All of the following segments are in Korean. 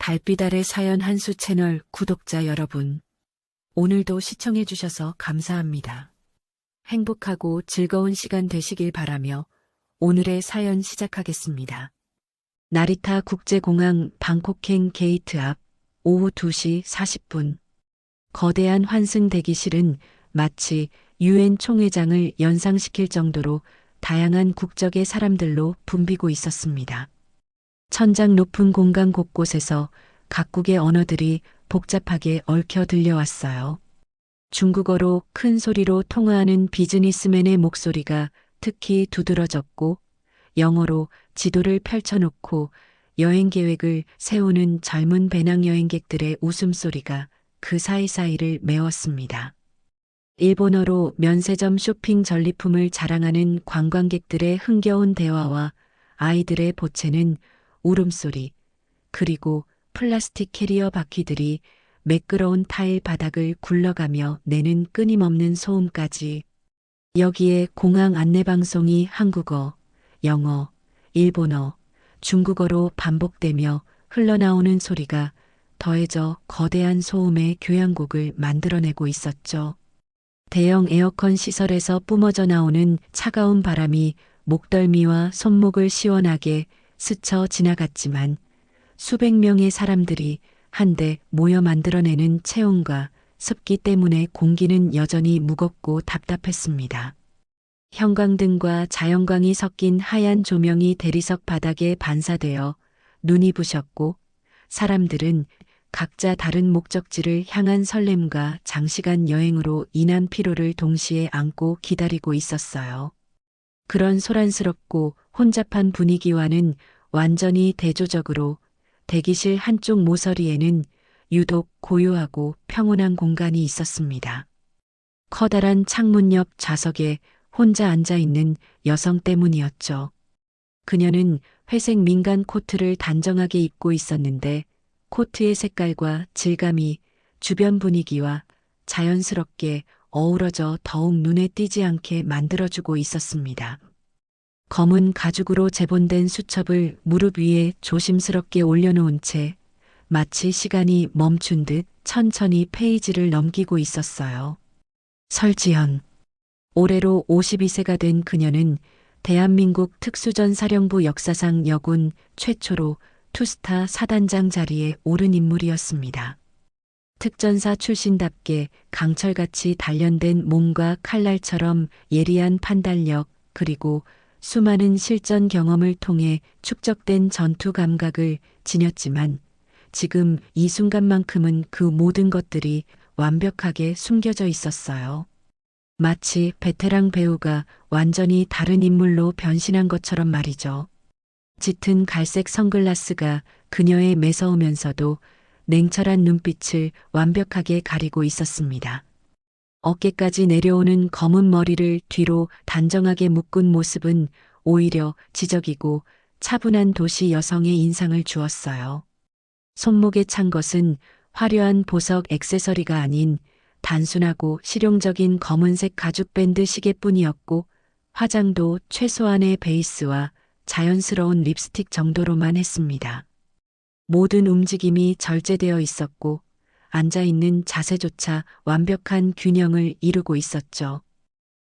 달빛 아래 사연 한수 채널 구독자 여러분, 오늘도 시청해주셔서 감사합니다. 행복하고 즐거운 시간 되시길 바라며 오늘의 사연 시작하겠습니다. 나리타 국제공항 방콕행 게이트 앞 오후 2시 40분. 거대한 환승 대기실은 마치 UN 총회장을 연상시킬 정도로 다양한 국적의 사람들로 붐비고 있었습니다. 천장 높은 공간 곳곳에서 각국의 언어들이 복잡하게 얽혀 들려왔어요. 중국어로 큰 소리로 통화하는 비즈니스맨의 목소리가 특히 두드러졌고, 영어로 지도를 펼쳐놓고 여행 계획을 세우는 젊은 배낭여행객들의 웃음소리가 그 사이사이를 메웠습니다. 일본어로 면세점 쇼핑 전리품을 자랑하는 관광객들의 흥겨운 대화와 아이들의 보채는 울음소리, 그리고 플라스틱 캐리어 바퀴들이 매끄러운 타일 바닥을 굴러가며 내는 끊임없는 소음까지. 여기에 공항 안내방송이 한국어, 영어, 일본어, 중국어로 반복되며 흘러나오는 소리가 더해져 거대한 소음의 교향곡을 만들어내고 있었죠. 대형 에어컨 시설에서 뿜어져 나오는 차가운 바람이 목덜미와 손목을 시원하게 스쳐 지나갔지만 수백 명의 사람들이 한데 모여 만들어내는 체온과 습기 때문에 공기는 여전히 무겁고 답답했습니다. 형광등과 자연광이 섞인 하얀 조명이 대리석 바닥에 반사되어 눈이 부셨고, 사람들은 각자 다른 목적지를 향한 설렘과 장시간 여행으로 인한 피로를 동시에 안고 기다리고 있었어요. 그런 소란스럽고 혼잡한 분위기와는 완전히 대조적으로 대기실 한쪽 모서리에는 유독 고요하고 평온한 공간이 있었습니다. 커다란 창문 옆 좌석에 혼자 앉아있는 여성 때문이었죠. 그녀는 회색 민간 코트를 단정하게 입고 있었는데, 코트의 색깔과 질감이 주변 분위기와 자연스럽게 어우러져 더욱 눈에 띄지 않게 만들어주고 있었습니다. 검은 가죽으로 제본된 수첩을 무릎 위에 조심스럽게 올려놓은 채 마치 시간이 멈춘 듯 천천히 페이지를 넘기고 있었어요. 설지현. 올해로 52세가 된 그녀는 대한민국 특수전사령부 역사상 여군 최초로 투스타 사단장 자리에 오른 인물이었습니다. 특전사 출신답게 강철같이 단련된 몸과 칼날처럼 예리한 판단력, 그리고 수많은 실전 경험을 통해 축적된 전투 감각을 지녔지만, 지금 이 순간만큼은 그 모든 것들이 완벽하게 숨겨져 있었어요. 마치 베테랑 배우가 완전히 다른 인물로 변신한 것처럼 말이죠. 짙은 갈색 선글라스가 그녀의 매서우면서도 냉철한 눈빛을 완벽하게 가리고 있었습니다. 어깨까지 내려오는 검은 머리를 뒤로 단정하게 묶은 모습은 오히려 지적이고 차분한 도시 여성의 인상을 주었어요. 손목에 찬 것은 화려한 보석 액세서리가 아닌 단순하고 실용적인 검은색 가죽 밴드 시계뿐이었고, 화장도 최소한의 베이스와 자연스러운 립스틱 정도로만 했습니다. 모든 움직임이 절제되어 있었고, 앉아있는 자세조차 완벽한 균형을 이루고 있었죠.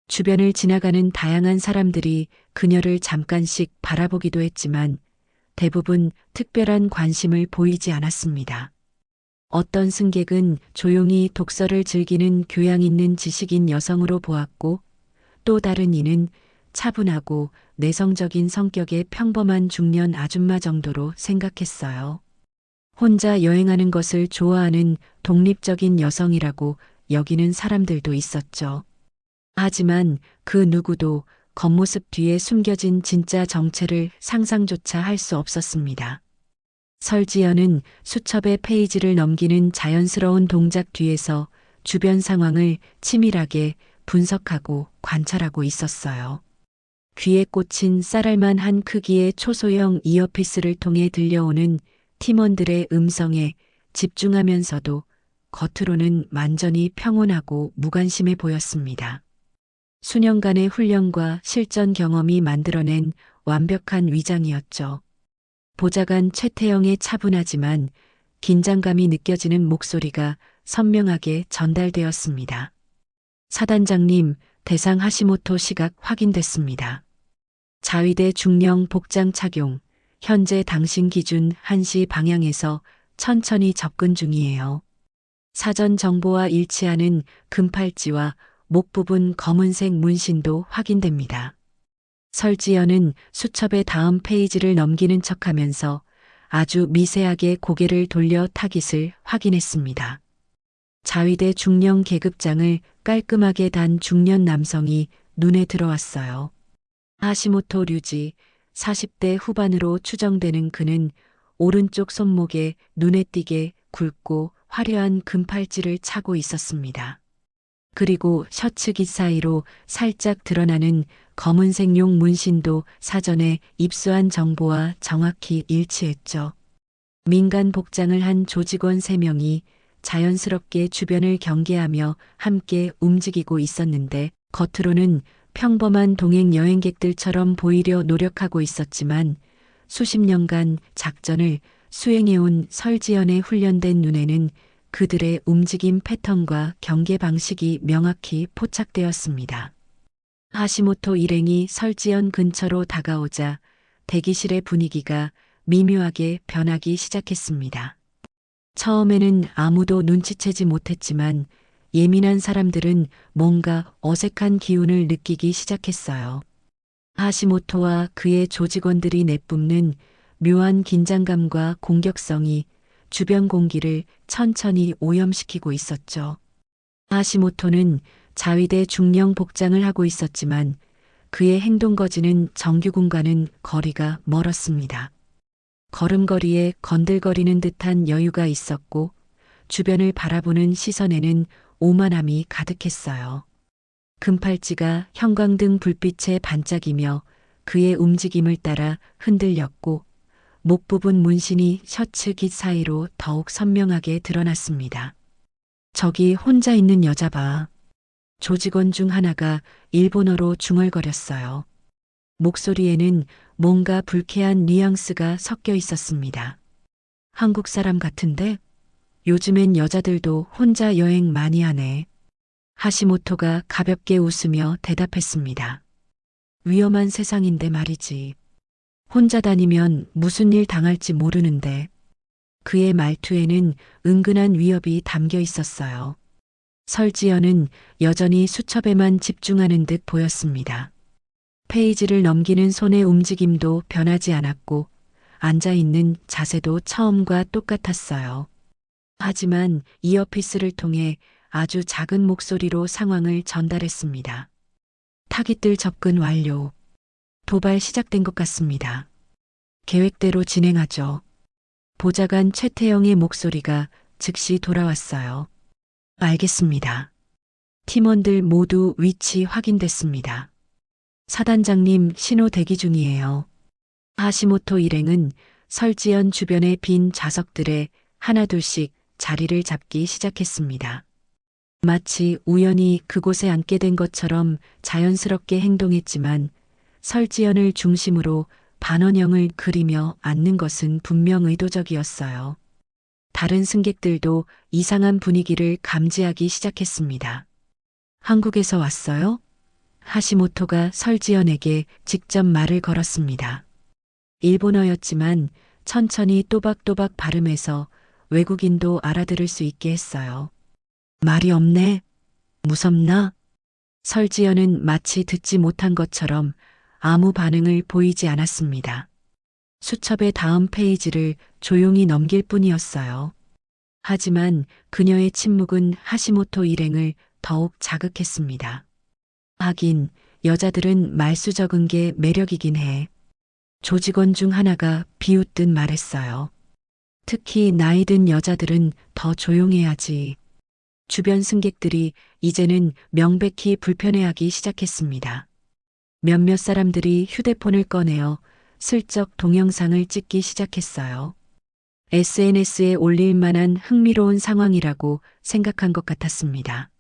주변을 지나가는 다양한 사람들이 그녀를 잠깐씩 바라보기도 했지만 대부분 특별한 관심을 보이지 않았습니다. 어떤 승객은 조용히 독서를 즐기는 교양 있는 지식인 여성으로 보았고, 또 다른 이는 차분하고 내성적인 성격의 평범한 중년 아줌마 정도로 생각했어요. 혼자 여행하는 것을 좋아하는 독립적인 여성이라고 여기는 사람들도 있었죠. 하지만 그 누구도 겉모습 뒤에 숨겨진 진짜 정체를 상상조차 할 수 없었습니다. 설지연은 수첩의 페이지를 넘기는 자연스러운 동작 뒤에서 주변 상황을 치밀하게 분석하고 관찰하고 있었어요. 귀에 꽂힌 쌀알만한 크기의 초소형 이어피스를 통해 들려오는 팀원들의 음성에 집중하면서도 겉으로는 완전히 평온하고 무관심해 보였습니다. 수년간의 훈련과 실전 경험이 만들어낸 완벽한 위장이었죠. 보좌관 최태영의 차분하지만 긴장감이 느껴지는 목소리가 선명하게 전달되었습니다. 사단장님, 대상 하시모토 시각 확인됐습니다. 자위대 중령 복장 착용, 현재 당신 기준 1시 방향에서 천천히 접근 중이에요. 사전 정보와 일치하는 금팔찌와 목 부분 검은색 문신도 확인됩니다. 설지연은 수첩의 다음 페이지를 넘기는 척하면서 아주 미세하게 고개를 돌려 타깃을 확인했습니다. 자위대 중령 계급장을 깔끔하게 단 중년 남성이 눈에 들어왔어요. 하시모토 류지, 40대 후반으로 추정되는 그는 오른쪽 손목에 눈에 띄게 굵고 화려한 금팔찌를 차고 있었습니다. 그리고 셔츠 깃 사이로 살짝 드러나는 검은색 용 문신도 사전에 입수한 정보와 정확히 일치했죠. 민간 복장을 한 조직원 3명이 자연스럽게 주변을 경계하며 함께 움직이고 있었는데 겉으로는 평범한 동행 여행객들처럼 보이려 노력하고 있었지만 수십 년간 작전을 수행해온 설지연의 훈련된 눈에는 그들의 움직임 패턴과 경계 방식이 명확히 포착되었습니다. 하시모토 일행이 설지연 근처로 다가오자 대기실의 분위기가 미묘하게 변하기 시작했습니다. 처음에는 아무도 눈치채지 못했지만 예민한 사람들은 뭔가 어색한 기운을 느끼기 시작했어요. 하시모토와 그의 조직원들이 내뿜는 묘한 긴장감과 공격성이 주변 공기를 천천히 오염시키고 있었죠. 하시모토는 자위대 중령 복장을 하고 있었지만 그의 행동거지는 정규군과는 거리가 멀었습니다. 걸음걸이에 건들거리는 듯한 여유가 있었고 주변을 바라보는 시선에는 오만함이 가득했어요. 금팔찌가 형광등 불빛에 반짝이며 그의 움직임을 따라 흔들렸고 목 부분 문신이 셔츠 깃 사이로 더욱 선명하게 드러났습니다. 저기 혼자 있는 여자 봐. 조직원 중 하나가 일본어로 중얼거렸어요. 목소리에는 뭔가 불쾌한 뉘앙스가 섞여 있었습니다. 한국 사람 같은데? 요즘엔 여자들도 혼자 여행 많이 하네. 하시모토가 가볍게 웃으며 대답했습니다. 위험한 세상인데 말이지. 혼자 다니면 무슨 일 당할지 모르는데. 그의 말투에는 은근한 위협이 담겨 있었어요. 설지연은 여전히 수첩에만 집중하는 듯 보였습니다. 페이지를 넘기는 손의 움직임도 변하지 않았고 앉아있는 자세도 처음과 똑같았어요. 하지만 이어피스를 통해 아주 작은 목소리로 상황을 전달했습니다. 타깃들 접근 완료. 도발 시작된 것 같습니다. 계획대로 진행하죠. 보좌관 최태영의 목소리가 즉시 돌아왔어요. 알겠습니다. 팀원들 모두 위치 확인됐습니다. 사단장님 신호 대기 중이에요. 하시모토 일행은 설지연 주변의 빈 좌석들에 하나둘씩 자리를 잡기 시작했습니다. 마치 우연히 그곳에 앉게 된 것처럼 자연스럽게 행동했지만 설지연을 중심으로 반원형을 그리며 앉는 것은 분명 의도적이었어요. 다른 승객들도 이상한 분위기를 감지하기 시작했습니다. 한국에서 왔어요? 하시모토가 설지연에게 직접 말을 걸었습니다. 일본어였지만 천천히 또박또박 발음해서 외국인도 알아들을 수 있게 했어요. 말이 없네. 무섭나? 설지연은 마치 듣지 못한 것처럼 아무 반응을 보이지 않았습니다. 수첩의 다음 페이지를 조용히 넘길 뿐이었어요. 하지만 그녀의 침묵은 하시모토 일행을 더욱 자극했습니다. 하긴 여자들은 말수 적은 게 매력이긴 해. 조직원 중 하나가 비웃듯 말했어요. 특히 나이 든 여자들은 더 조용해야지. 주변 승객들이 이제는 명백히 불편해하기 시작했습니다. 몇몇 사람들이 휴대폰을 꺼내어 슬쩍 동영상을 찍기 시작했어요. SNS에 올릴 만한 흥미로운 상황이라고 생각한 것 같았습니다.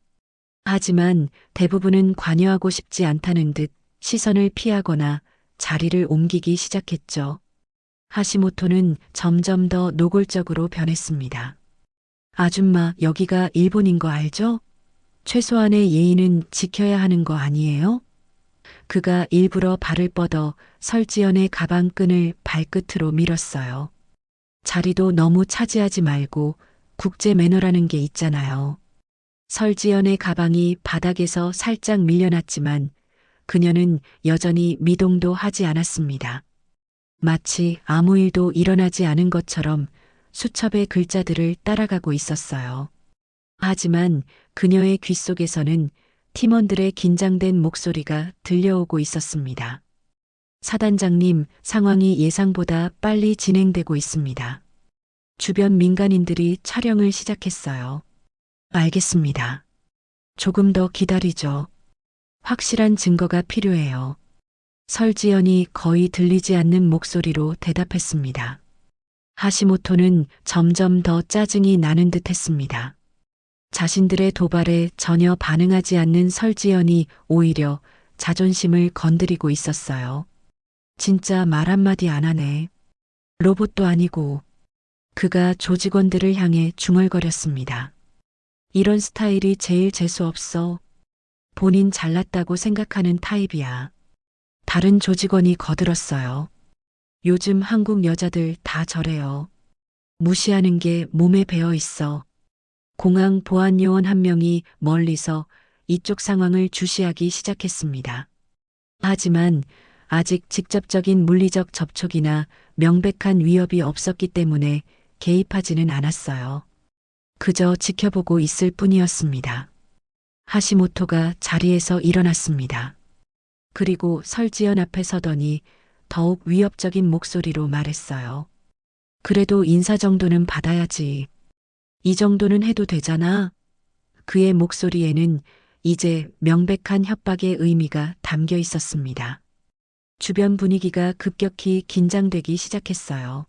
하지만 대부분은 관여하고 싶지 않다는 듯 시선을 피하거나 자리를 옮기기 시작했죠. 하시모토는 점점 더 노골적으로 변했습니다. 아줌마, 여기가 일본인 거 알죠? 최소한의 예의는 지켜야 하는 거 아니에요? 그가 일부러 발을 뻗어 설지연의 가방끈을 발끝으로 밀었어요. 자리도 너무 차지하지 말고 국제 매너라는 게 있잖아요. 설지연의 가방이 바닥에서 살짝 밀려났지만 그녀는 여전히 미동도 하지 않았습니다. 마치 아무 일도 일어나지 않은 것처럼 수첩의 글자들을 따라가고 있었어요. 하지만 그녀의 귓속에서는 팀원들의 긴장된 목소리가 들려오고 있었습니다. 사단장님, 상황이 예상보다 빨리 진행되고 있습니다. 주변 민간인들이 촬영을 시작했어요. 알겠습니다. 조금 더 기다리죠. 확실한 증거가 필요해요. 설지연이 거의 들리지 않는 목소리로 대답했습니다. 하시모토는 점점 더 짜증이 나는 듯 했습니다. 자신들의 도발에 전혀 반응하지 않는 설지연이 오히려 자존심을 건드리고 있었어요. 진짜 말 한마디 안 하네. 로봇도 아니고. 그가 조직원들을 향해 중얼거렸습니다. 이런 스타일이 제일 재수없어. 본인 잘났다고 생각하는 타입이야. 다른 조직원이 거들었어요. 요즘 한국 여자들 다 저래요. 무시하는 게 몸에 배어 있어. 공항 보안요원 한 명이 멀리서 이쪽 상황을 주시하기 시작했습니다. 하지만 아직 직접적인 물리적 접촉이나 명백한 위협이 없었기 때문에 개입하지는 않았어요. 그저 지켜보고 있을 뿐이었습니다. 하시모토가 자리에서 일어났습니다. 그리고 설지연 앞에 서더니 더욱 위협적인 목소리로 말했어요. 그래도 인사 정도는 받아야지. 이 정도는 해도 되잖아. 그의 목소리에는 이제 명백한 협박의 의미가 담겨 있었습니다. 주변 분위기가 급격히 긴장되기 시작했어요.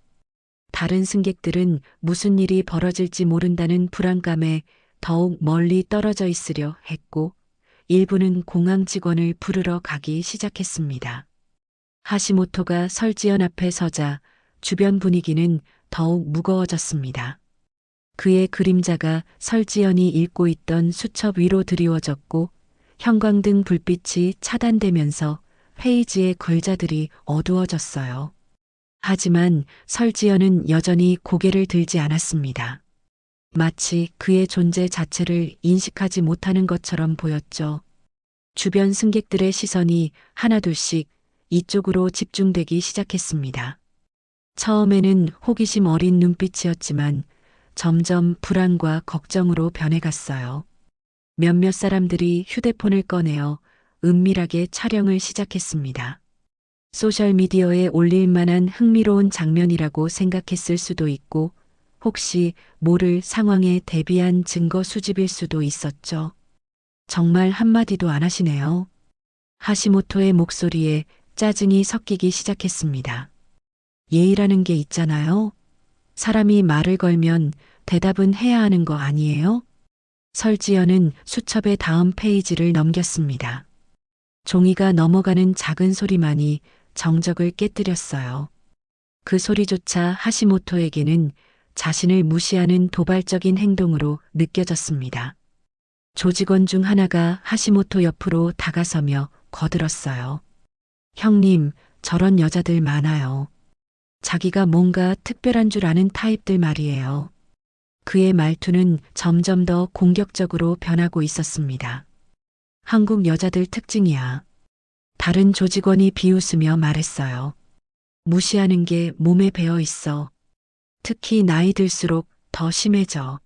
다른 승객들은 무슨 일이 벌어질지 모른다는 불안감에 더욱 멀리 떨어져 있으려 했고, 일부는 공항 직원을 부르러 가기 시작했습니다. 하시모토가 설지연 앞에 서자 주변 분위기는 더욱 무거워졌습니다. 그의 그림자가 설지연이 읽고 있던 수첩 위로 드리워졌고 형광등 불빛이 차단되면서 페이지의 글자들이 어두워졌어요. 하지만 설지연은 여전히 고개를 들지 않았습니다. 마치 그의 존재 자체를 인식하지 못하는 것처럼 보였죠. 주변 승객들의 시선이 하나둘씩 이쪽으로 집중되기 시작했습니다. 처음에는 호기심 어린 눈빛이었지만 점점 불안과 걱정으로 변해갔어요. 몇몇 사람들이 휴대폰을 꺼내어 은밀하게 촬영을 시작했습니다. 소셜미디어에 올릴 만한 흥미로운 장면이라고 생각했을 수도 있고 혹시 모를 상황에 대비한 증거 수집일 수도 있었죠. 정말 한마디도 안 하시네요. 하시모토의 목소리에 짜증이 섞이기 시작했습니다. 예의라는 게 있잖아요. 사람이 말을 걸면 대답은 해야 하는 거 아니에요? 설지연은 수첩의 다음 페이지를 넘겼습니다. 종이가 넘어가는 작은 소리만이 정적을 깨뜨렸어요. 그 소리조차 하시모토에게는 자신을 무시하는 도발적인 행동으로 느껴졌습니다. 조직원 중 하나가 하시모토 옆으로 다가서며 거들었어요. 형님, 저런 여자들 많아요. 자기가 뭔가 특별한 줄 아는 타입들 말이에요. 그의 말투는 점점 더 공격적으로 변하고 있었습니다. 한국 여자들 특징이야. 다른 조직원이 비웃으며 말했어요. 무시하는 게 몸에 배어 있어. 특히 나이 들수록 더 심해져.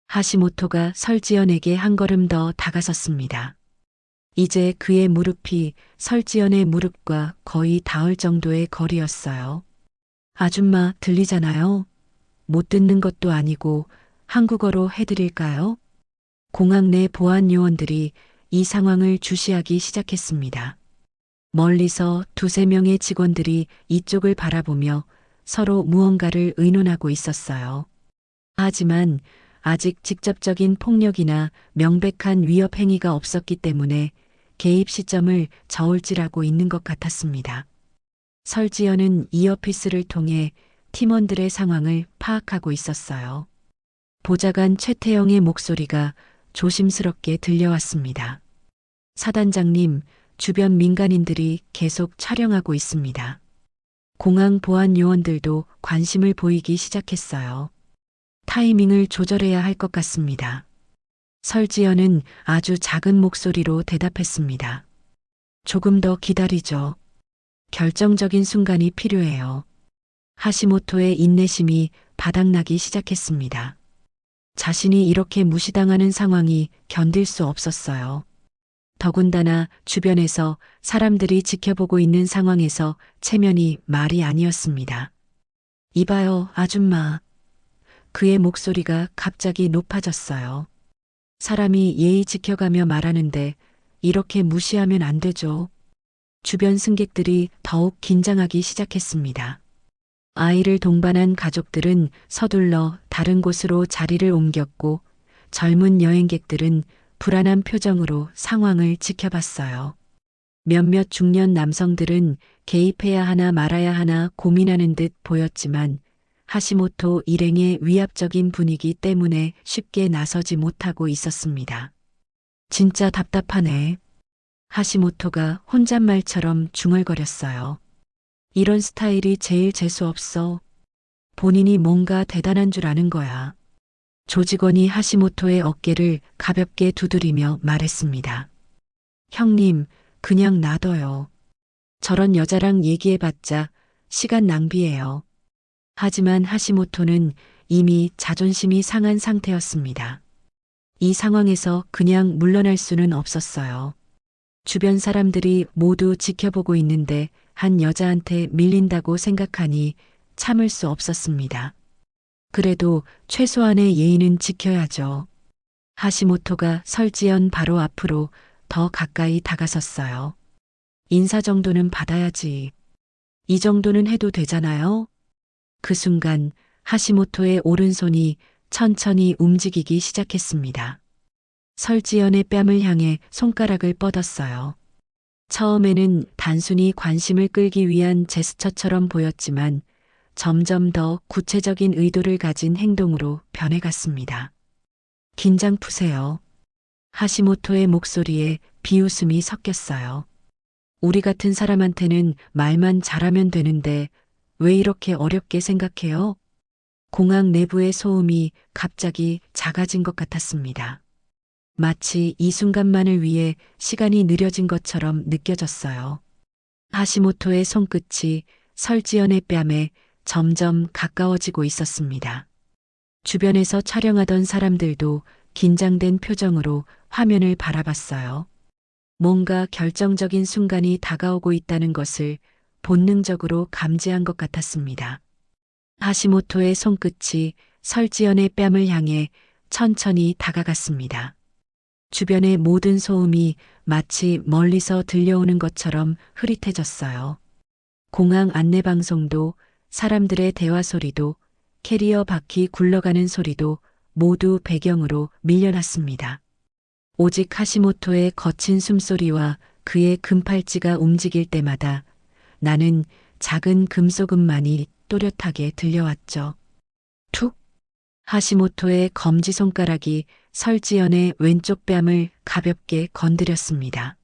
하시모토가 설지연에게 한 걸음 더 다가섰습니다. 이제 그의 무릎이 설지연의 무릎과 거의 닿을 정도의 거리였어요. 아줌마 들리잖아요. 못 듣는 것도 아니고 한국어로 해드릴까요? 공항 내 보안 요원들이 이 상황을 주시하기 시작했습니다. 멀리서 두세 명의 직원들이 이쪽을 바라보며 서로 무언가를 의논하고 있었어요. 하지만 아직 직접적인 폭력이나 명백한 위협 행위가 없었기 때문에 개입 시점을 저울질하고 있는 것 같았습니다. 설지연은 이어피스를 통해 팀원들의 상황을 파악하고 있었어요. 보좌관 최태영의 목소리가 조심스럽게 들려왔습니다. 사단장님, 주변 민간인들이 계속 촬영하고 있습니다. 공항 보안 요원들도 관심을 보이기 시작했어요. 타이밍을 조절해야 할 것 같습니다. 설지연은 아주 작은 목소리로 대답했습니다. 조금 더 기다리죠. 결정적인 순간이 필요해요. 하시모토의 인내심이 바닥나기 시작했습니다. 자신이 이렇게 무시당하는 상황이 견딜 수 없었어요. 더군다나 주변에서 사람들이 지켜보고 있는 상황에서 체면이 말이 아니었습니다. 이봐요, 아줌마. 그의 목소리가 갑자기 높아졌어요. 사람이 예의 지켜가며 말하는데 이렇게 무시하면 안 되죠. 주변 승객들이 더욱 긴장하기 시작했습니다. 아이를 동반한 가족들은 서둘러 다른 곳으로 자리를 옮겼고 젊은 여행객들은 불안한 표정으로 상황을 지켜봤어요. 몇몇 중년 남성들은 개입해야 하나 말아야 하나 고민하는 듯 보였지만 하시모토 일행의 위압적인 분위기 때문에 쉽게 나서지 못하고 있었습니다. 진짜 답답하네. 하시모토가 혼잣말처럼 중얼거렸어요. 이런 스타일이 제일 재수없어. 본인이 뭔가 대단한 줄 아는 거야. 조직원이 하시모토의 어깨를 가볍게 두드리며 말했습니다. 형님, 그냥 놔둬요. 저런 여자랑 얘기해봤자 시간 낭비예요. 하지만 하시모토는 이미 자존심이 상한 상태였습니다. 이 상황에서 그냥 물러날 수는 없었어요. 주변 사람들이 모두 지켜보고 있는데 한 여자한테 밀린다고 생각하니 참을 수 없었습니다. 그래도 최소한의 예의는 지켜야죠. 하시모토가 설지연 바로 앞으로 더 가까이 다가섰어요. 인사 정도는 받아야지. 이 정도는 해도 되잖아요. 그 순간 하시모토의 오른손이 천천히 움직이기 시작했습니다. 설지연의 뺨을 향해 손가락을 뻗었어요. 처음에는 단순히 관심을 끌기 위한 제스처처럼 보였지만 점점 더 구체적인 의도를 가진 행동으로 변해갔습니다. 긴장 푸세요. 하시모토의 목소리에 비웃음이 섞였어요. 우리 같은 사람한테는 말만 잘하면 되는데 왜 이렇게 어렵게 생각해요? 공항 내부의 소음이 갑자기 작아진 것 같았습니다. 마치 이 순간만을 위해 시간이 느려진 것처럼 느껴졌어요. 하시모토의 손끝이 설지연의 뺨에 점점 가까워지고 있었습니다. 주변에서 촬영하던 사람들도 긴장된 표정으로 화면을 바라봤어요. 뭔가 결정적인 순간이 다가오고 있다는 것을 본능적으로 감지한 것 같았습니다. 하시모토의 손끝이 설지연의 뺨을 향해 천천히 다가갔습니다. 주변의 모든 소음이 마치 멀리서 들려오는 것처럼 흐릿해졌어요. 공항 안내방송도 사람들의 대화 소리도 캐리어 바퀴 굴러가는 소리도 모두 배경으로 밀려났습니다. 오직 하시모토의 거친 숨소리와 그의 금팔찌가 움직일 때마다 나는 작은 금속음만이 또렷하게 들려왔죠. 툭! 하시모토의 검지손가락이 설지연의 왼쪽 뺨을 가볍게 건드렸습니다.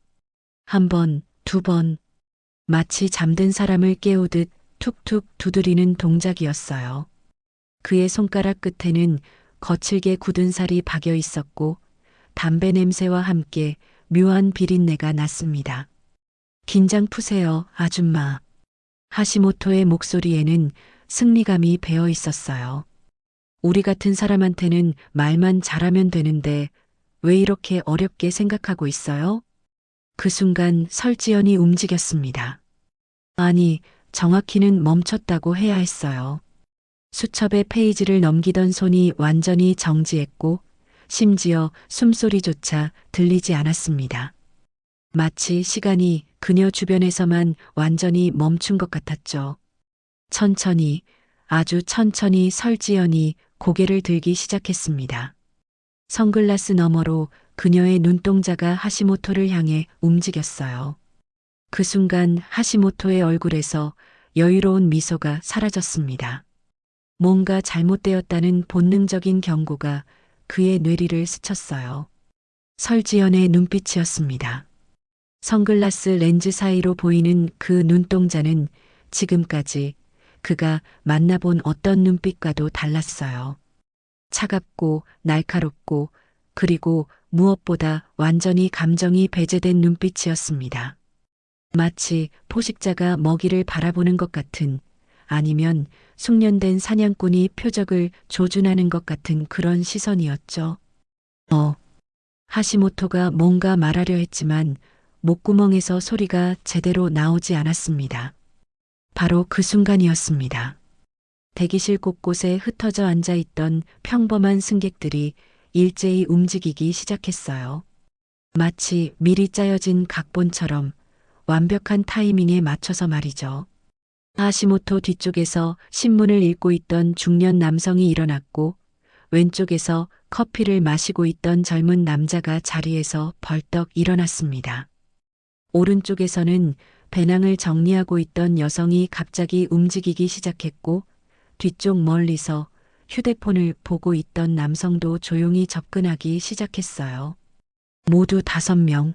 한 번, 두 번, 마치 잠든 사람을 깨우듯 툭툭 두드리는 동작이었어요. 그의 손가락 끝에는 거칠게 굳은 살이 박여 있었고 담배 냄새와 함께 묘한 비린내가 났습니다. 긴장 푸세요, 아줌마. 하시모토의 목소리에는 승리감이 배어 있었어요. 우리 같은 사람한테는 말만 잘하면 되는데 왜 이렇게 어렵게 생각하고 있어요? 그 순간 설지연이 움직였습니다. 아니, 정확히는 멈췄다고 해야 했어요. 수첩의 페이지를 넘기던 손이 완전히 정지했고 심지어 숨소리조차 들리지 않았습니다. 마치 시간이 그녀 주변에서만 완전히 멈춘 것 같았죠. 천천히, 아주 천천히 설지연이 고개를 들기 시작했습니다. 선글라스 너머로 그녀의 눈동자가 하시모토를 향해 움직였어요. 그 순간 하시모토의 얼굴에서 여유로운 미소가 사라졌습니다. 뭔가 잘못되었다는 본능적인 경고가 그의 뇌리를 스쳤어요. 설지연의 눈빛이었습니다. 선글라스 렌즈 사이로 보이는 그 눈동자는 지금까지 그가 만나본 어떤 눈빛과도 달랐어요. 차갑고 날카롭고 그리고 무엇보다 완전히 감정이 배제된 눈빛이었습니다. 마치 포식자가 먹이를 바라보는 것 같은, 아니면 숙련된 사냥꾼이 표적을 조준하는 것 같은 그런 시선이었죠. 하시모토가 뭔가 말하려 했지만 목구멍에서 소리가 제대로 나오지 않았습니다. 바로 그 순간이었습니다. 대기실 곳곳에 흩어져 앉아 있던 평범한 승객들이 일제히 움직이기 시작했어요. 마치 미리 짜여진 각본처럼 완벽한 타이밍에 맞춰서 말이죠. 하시모토 뒤쪽에서 신문을 읽고 있던 중년 남성이 일어났고, 왼쪽에서 커피를 마시고 있던 젊은 남자가 자리에서 벌떡 일어났습니다. 오른쪽에서는 배낭을 정리하고 있던 여성이 갑자기 움직이기 시작했고, 뒤쪽 멀리서 휴대폰을 보고 있던 남성도 조용히 접근하기 시작했어요. 모두 5명,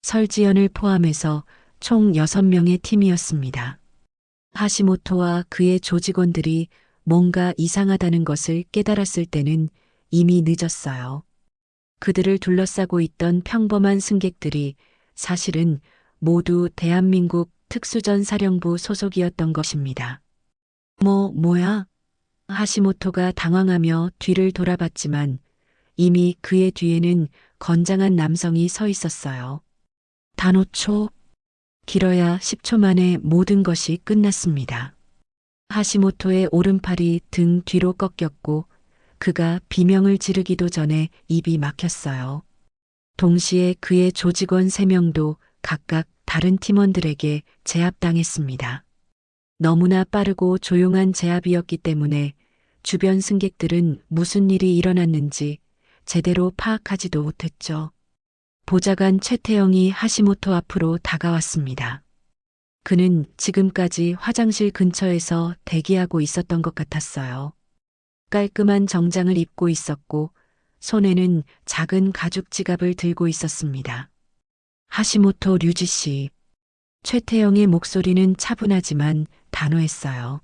설지연을 포함해서 총 6명의 팀이었습니다. 하시모토와 그의 조직원들이 뭔가 이상하다는 것을 깨달았을 때는 이미 늦었어요. 그들을 둘러싸고 있던 평범한 승객들이 사실은 모두 대한민국 특수전사령부 소속이었던 것입니다. 뭐야? 하시모토가 당황하며 뒤를 돌아봤지만 이미 그의 뒤에는 건장한 남성이 서 있었어요. 단호초. 길어야 10초 만에 모든 것이 끝났습니다. 하시모토의 오른팔이 등 뒤로 꺾였고 그가 비명을 지르기도 전에 입이 막혔어요. 동시에 그의 조직원 3명도 각각 다른 팀원들에게 제압당했습니다. 너무나 빠르고 조용한 제압이었기 때문에 주변 승객들은 무슨 일이 일어났는지 제대로 파악하지도 못했죠. 보좌관 최태영이 하시모토 앞으로 다가왔습니다. 그는 지금까지 화장실 근처에서 대기하고 있었던 것 같았어요. 깔끔한 정장을 입고 있었고 손에는 작은 가죽 지갑을 들고 있었습니다. 하시모토 류지 씨. 최태영의 목소리는 차분하지만 단호했어요.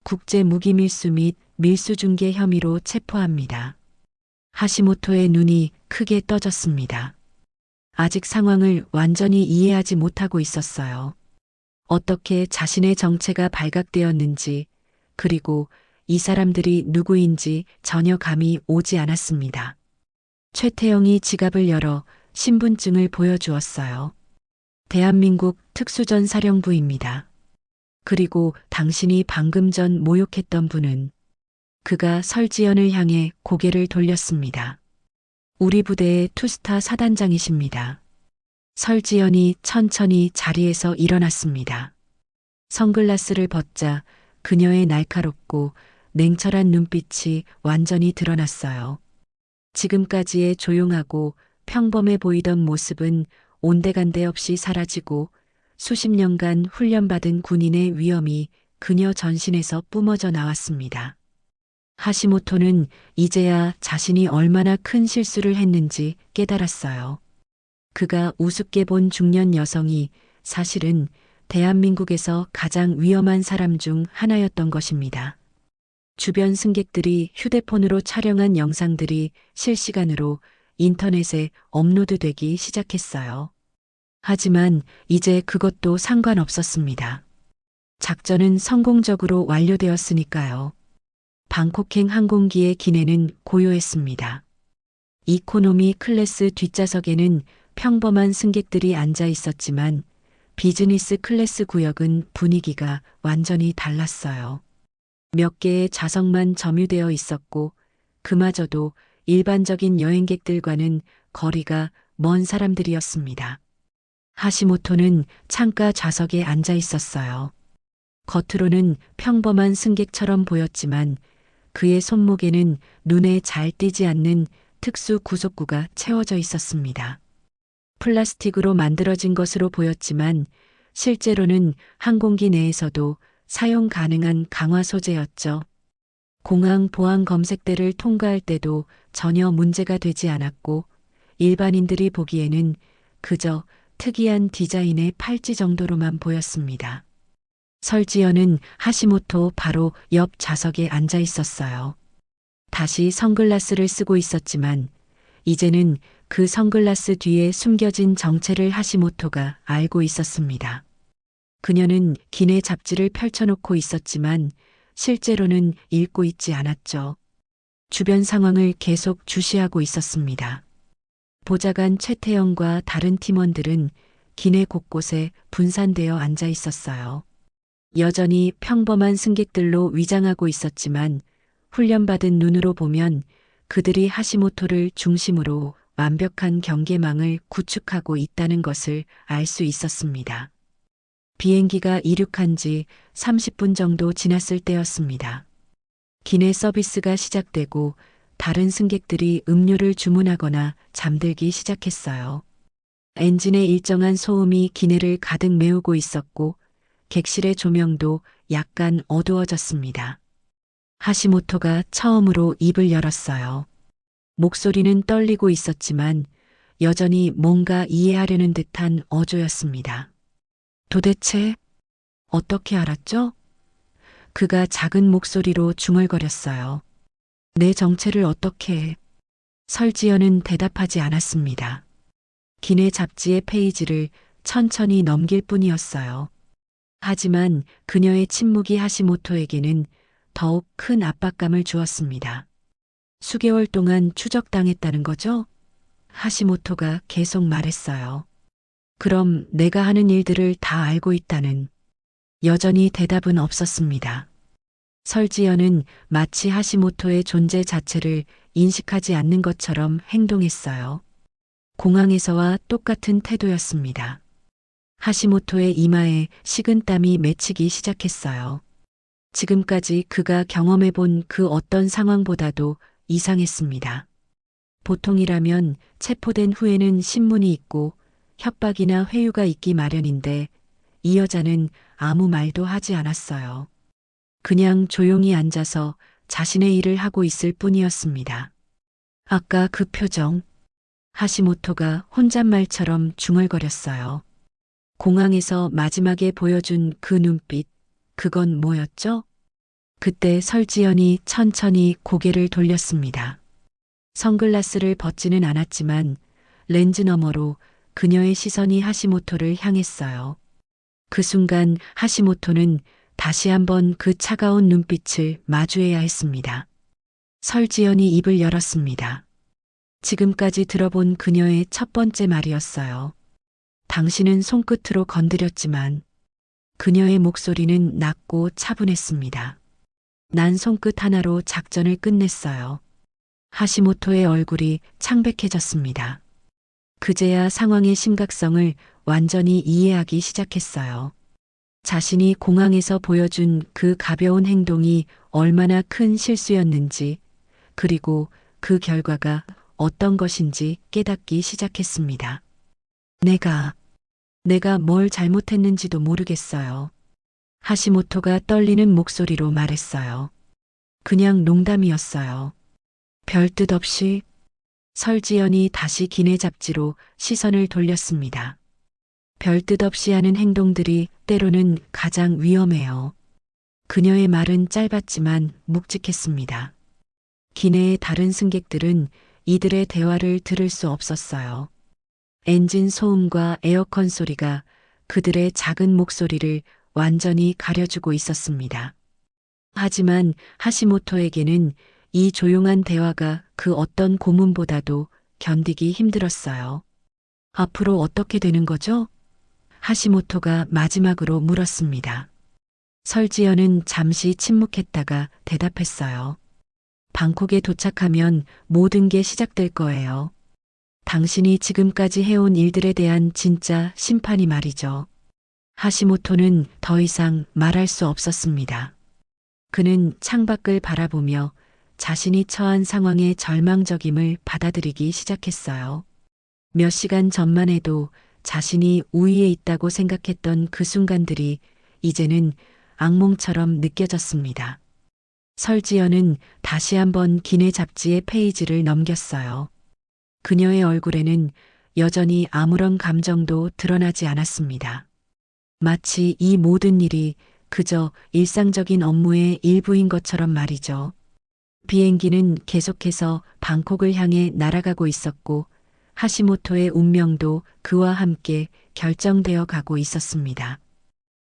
국제 무기 밀수 및 밀수 중개 혐의로 체포합니다. 하시모토의 눈이 크게 떠졌습니다. 아직 상황을 완전히 이해하지 못하고 있었어요. 어떻게 자신의 정체가 발각되었는지, 그리고 이 사람들이 누구인지 전혀 감이 오지 않았습니다. 최태영이 지갑을 열어 신분증을 보여주었어요. 대한민국 특수전사령부입니다. 그리고 당신이 방금 전 모욕했던 분은, 그가 설지연을 향해 고개를 돌렸습니다. 우리 부대의 투스타 사단장이십니다. 설지연이 천천히 자리에서 일어났습니다. 선글라스를 벗자 그녀의 날카롭고 냉철한 눈빛이 완전히 드러났어요. 지금까지의 조용하고 평범해 보이던 모습은 온데간데 없이 사라지고 수십 년간 훈련받은 군인의 위엄이 그녀 전신에서 뿜어져 나왔습니다. 하시모토는 이제야 자신이 얼마나 큰 실수를 했는지 깨달았어요. 그가 우습게 본 중년 여성이 사실은 대한민국에서 가장 위험한 사람 중 하나였던 것입니다. 주변 승객들이 휴대폰으로 촬영한 영상들이 실시간으로 인터넷에 업로드되기 시작했어요. 하지만 이제 그것도 상관없었습니다. 작전은 성공적으로 완료되었으니까요. 방콕행 항공기의 기내는 고요했습니다. 이코노미 클래스 뒷좌석에는 평범한 승객들이 앉아 있었지만 비즈니스 클래스 구역은 분위기가 완전히 달랐어요. 몇 개의 좌석만 점유되어 있었고 그마저도 일반적인 여행객들과는 거리가 먼 사람들이었습니다. 하시모토는 창가 좌석에 앉아 있었어요. 겉으로는 평범한 승객처럼 보였지만 그의 손목에는 눈에 잘 띄지 않는 특수 구속구가 채워져 있었습니다. 플라스틱으로 만들어진 것으로 보였지만 실제로는 항공기 내에서도 사용 가능한 강화 소재였죠. 공항 보안 검색대를 통과할 때도 전혀 문제가 되지 않았고 일반인들이 보기에는 그저 특이한 디자인의 팔찌 정도로만 보였습니다. 설지연은 하시모토 바로 옆 좌석에 앉아 있었어요. 다시 선글라스를 쓰고 있었지만 이제는 그 선글라스 뒤에 숨겨진 정체를 하시모토가 알고 있었습니다. 그녀는 기내 잡지를 펼쳐놓고 있었지만 실제로는 읽고 있지 않았죠. 주변 상황을 계속 주시하고 있었습니다. 보좌관 최태영과 다른 팀원들은 기내 곳곳에 분산되어 앉아 있었어요. 여전히 평범한 승객들로 위장하고 있었지만 훈련받은 눈으로 보면 그들이 하시모토를 중심으로 완벽한 경계망을 구축하고 있다는 것을 알 수 있었습니다. 비행기가 이륙한 지 30분 정도 지났을 때였습니다. 기내 서비스가 시작되고 다른 승객들이 음료를 주문하거나 잠들기 시작했어요. 엔진의 일정한 소음이 기내를 가득 메우고 있었고 객실의 조명도 약간 어두워졌습니다. 하시모토가 처음으로 입을 열었어요. 목소리는 떨리고 있었지만 여전히 뭔가 이해하려는 듯한 어조였습니다. 도대체 어떻게 알았죠? 그가 작은 목소리로 중얼거렸어요. 내 정체를 어떻게 해? 설지연은 대답하지 않았습니다. 기내 잡지의 페이지를 천천히 넘길 뿐이었어요. 하지만 그녀의 침묵이 하시모토에게는 더욱 큰 압박감을 주었습니다. 수개월 동안 추적당했다는 거죠? 하시모토가 계속 말했어요. 그럼 내가 하는 일들을 다 알고 있다는. 여전히 대답은 없었습니다. 설지연은 마치 하시모토의 존재 자체를 인식하지 않는 것처럼 행동했어요. 공항에서와 똑같은 태도였습니다. 하시모토의 이마에 식은땀이 맺히기 시작했어요. 지금까지 그가 경험해본 그 어떤 상황보다도 이상했습니다. 보통이라면 체포된 후에는 신문이 있고 협박이나 회유가 있기 마련인데 이 여자는 아무 말도 하지 않았어요. 그냥 조용히 앉아서 자신의 일을 하고 있을 뿐이었습니다. 아까 그 표정, 하시모토가 혼잣말처럼 중얼거렸어요. 공항에서 마지막에 보여준 그 눈빛, 그건 뭐였죠? 그때 설지연이 천천히 고개를 돌렸습니다. 선글라스를 벗지는 않았지만 렌즈 너머로 그녀의 시선이 하시모토를 향했어요. 그 순간 하시모토는 다시 한번 그 차가운 눈빛을 마주해야 했습니다. 설지연이 입을 열었습니다. 지금까지 들어본 그녀의 첫 번째 말이었어요. 당신은 손끝으로 건드렸지만 그녀의 목소리는 낮고 차분했습니다. 난 손끝 하나로 작전을 끝냈어요. 하시모토의 얼굴이 창백해졌습니다. 그제야 상황의 심각성을 완전히 이해하기 시작했어요. 자신이 공항에서 보여준 그 가벼운 행동이 얼마나 큰 실수였는지, 그리고 그 결과가 어떤 것인지 깨닫기 시작했습니다. 내가 뭘 잘못했는지도 모르겠어요. 하시모토가 떨리는 목소리로 말했어요. 그냥 농담이었어요. 별 뜻 없이. 설지연이 다시 기내 잡지로 시선을 돌렸습니다. 별 뜻 없이 하는 행동들이 때로는 가장 위험해요. 그녀의 말은 짧았지만 묵직했습니다. 기내의 다른 승객들은 이들의 대화를 들을 수 없었어요. 엔진 소음과 에어컨 소리가 그들의 작은 목소리를 완전히 가려주고 있었습니다. 하지만 하시모토에게는 이 조용한 대화가 그 어떤 고문보다도 견디기 힘들었어요. 앞으로 어떻게 되는 거죠? 하시모토가 마지막으로 물었습니다. 설지연은 잠시 침묵했다가 대답했어요. 방콕에 도착하면 모든 게 시작될 거예요. 당신이 지금까지 해온 일들에 대한 진짜 심판이 말이죠. 하시모토는 더 이상 말할 수 없었습니다. 그는 창밖을 바라보며 자신이 처한 상황의 절망적임을 받아들이기 시작했어요. 몇 시간 전만 해도 자신이 우위에 있다고 생각했던 그 순간들이 이제는 악몽처럼 느껴졌습니다. 설지연은 다시 한번 기내 잡지의 페이지를 넘겼어요. 그녀의 얼굴에는 여전히 아무런 감정도 드러나지 않았습니다. 마치 이 모든 일이 그저 일상적인 업무의 일부인 것처럼 말이죠. 비행기는 계속해서 방콕을 향해 날아가고 있었고 하시모토의 운명도 그와 함께 결정되어 가고 있었습니다.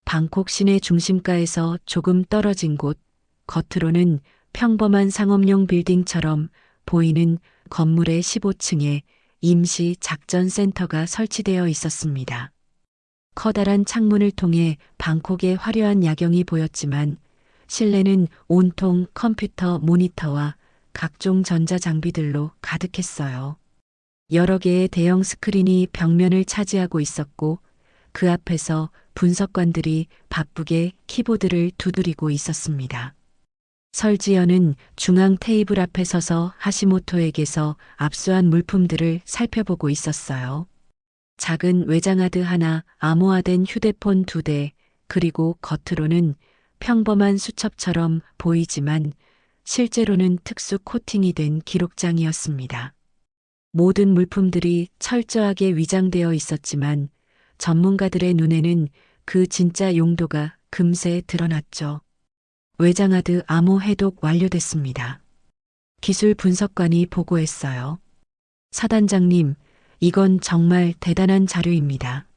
방콕 시내 중심가에서 조금 떨어진 곳, 겉으로는 평범한 상업용 빌딩처럼 보이는 건물의 15층에 임시 작전센터가 설치되어 있었습니다. 커다란 창문을 통해 방콕의 화려한 야경이 보였지만 실내는 온통 컴퓨터 모니터와 각종 전자장비들로 가득했어요. 여러 개의 대형 스크린이 벽면을 차지하고 있었고 그 앞에서 분석관들이 바쁘게 키보드를 두드리고 있었습니다. 설지연은 중앙 테이블 앞에 서서 하시모토에게서 압수한 물품들을 살펴보고 있었어요. 작은 외장하드 하나, 암호화된 휴대폰 2대, 그리고 겉으로는 평범한 수첩처럼 보이지만 실제로는 특수 코팅이 된 기록장이었습니다. 모든 물품들이 철저하게 위장되어 있었지만 전문가들의 눈에는 그 진짜 용도가 금세 드러났죠. 외장하드 암호 해독 완료됐습니다. 기술 분석관이 보고했어요. 사단장님, 이건 정말 대단한 자료입니다.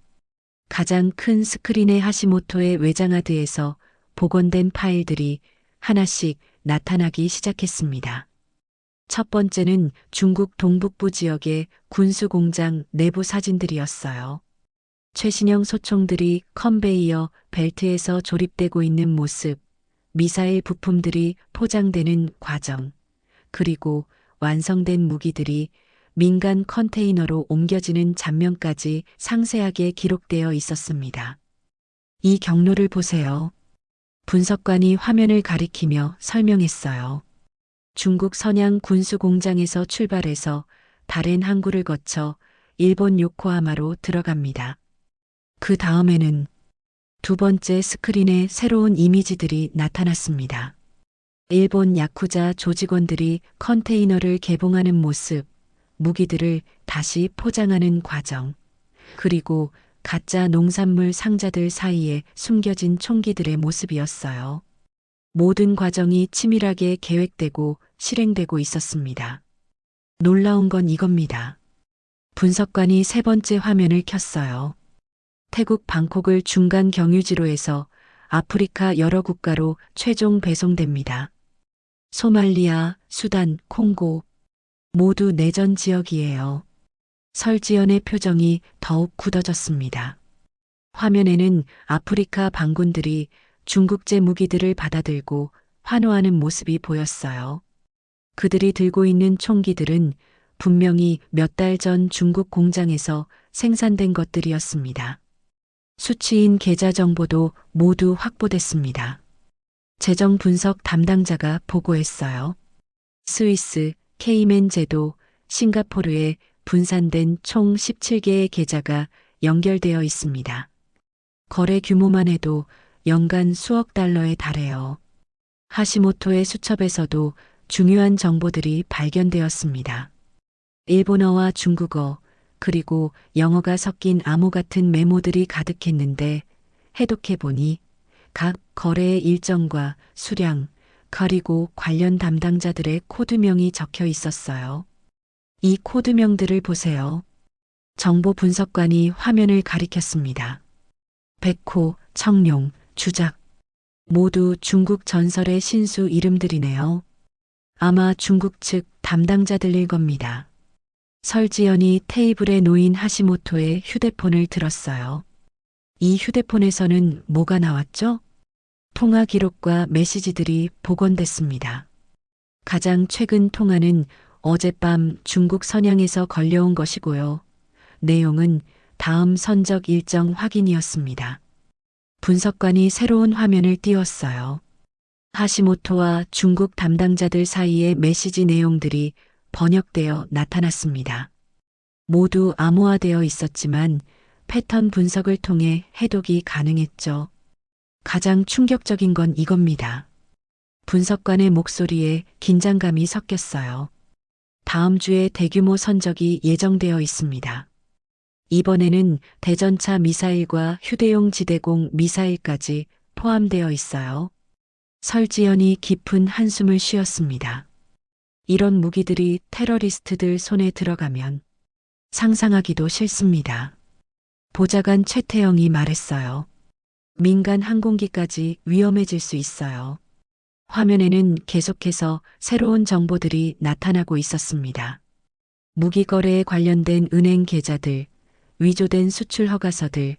가장 큰 스크린의 하시모토의 외장하드에서 복원된 파일들이 하나씩 나타나기 시작했습니다. 첫 번째는 중국 동북부 지역의 군수공장 내부 사진들이었어요. 최신형 소총들이 컨베이어 벨트에서 조립되고 있는 모습, 미사일 부품들이 포장되는 과정, 그리고 완성된 무기들이 민간 컨테이너로 옮겨지는 장면까지 상세하게 기록되어 있었습니다. 이 경로를 보세요. 분석관이 화면을 가리키며 설명했어요. 중국 선양 군수공장에서 출발해서 다른 항구를 거쳐 일본 요코하마로 들어갑니다. 그 다음에는 두 번째 스크린에 새로운 이미지들이 나타났습니다. 일본 야쿠자 조직원들이 컨테이너를 개봉하는 모습, 무기들을 다시 포장하는 과정, 그리고 가짜 농산물 상자들 사이에 숨겨진 총기들의 모습이었어요. 모든 과정이 치밀하게 계획되고 실행되고 있었습니다. 놀라운 건 이겁니다. 분석관이 세 번째 화면을 켰어요. 태국 방콕을 중간 경유지로 해서 아프리카 여러 국가로 최종 배송됩니다. 소말리아, 수단, 콩고 모두 내전 지역이에요. 설지연의 표정이 더욱 굳어졌습니다. 화면에는 아프리카 반군들이 중국제 무기들을 받아들고 환호하는 모습이 보였어요. 그들이 들고 있는 총기들은 분명히 몇 달 전 중국 공장에서 생산된 것들이었습니다. 수치인 계좌 정보도 모두 확보됐습니다. 재정 분석 담당자가 보고했어요. 스위스, 케이맨 제도, 싱가포르에 분산된 총 17개의 계좌가 연결되어 있습니다. 거래 규모만 해도 연간 수억 달러에 달해요. 하시모토의 수첩에서도 중요한 정보들이 발견되었습니다. 일본어와 중국어, 그리고 영어가 섞인 암호 같은 메모들이 가득했는데 해독해보니 각 거래의 일정과 수량, 그리고 관련 담당자들의 코드명이 적혀 있었어요. 이 코드명들을 보세요. 정보 분석관이 화면을 가리켰습니다. 백호, 청룡, 주작. 모두 중국 전설의 신수 이름들이네요. 아마 중국 측 담당자들일 겁니다. 설지연이 테이블에 놓인 하시모토의 휴대폰을 들었어요. 이 휴대폰에서는 뭐가 나왔죠? 통화 기록과 메시지들이 복원됐습니다. 가장 최근 통화는 어젯밤 중국 선양에서 걸려온 것이고요. 내용은 다음 선적 일정 확인이었습니다. 분석관이 새로운 화면을 띄웠어요. 하시모토와 중국 담당자들 사이의 메시지 내용들이 번역되어 나타났습니다. 모두 암호화되어 있었지만 패턴 분석을 통해 해독이 가능했죠. 가장 충격적인 건 이겁니다. 분석관의 목소리에 긴장감이 섞였어요. 다음 주에 대규모 선적이 예정되어 있습니다. 이번에는 대전차 미사일과 휴대용 지대공 미사일까지 포함되어 있어요. 설지연이 깊은 한숨을 쉬었습니다. 이런 무기들이 테러리스트들 손에 들어가면 상상하기도 싫습니다. 보좌관 최태영이 말했어요. 민간 항공기까지 위험해질 수 있어요. 화면에는 계속해서 새로운 정보들이 나타나고 있었습니다. 무기 거래에 관련된 은행 계좌들, 위조된 수출 허가서들,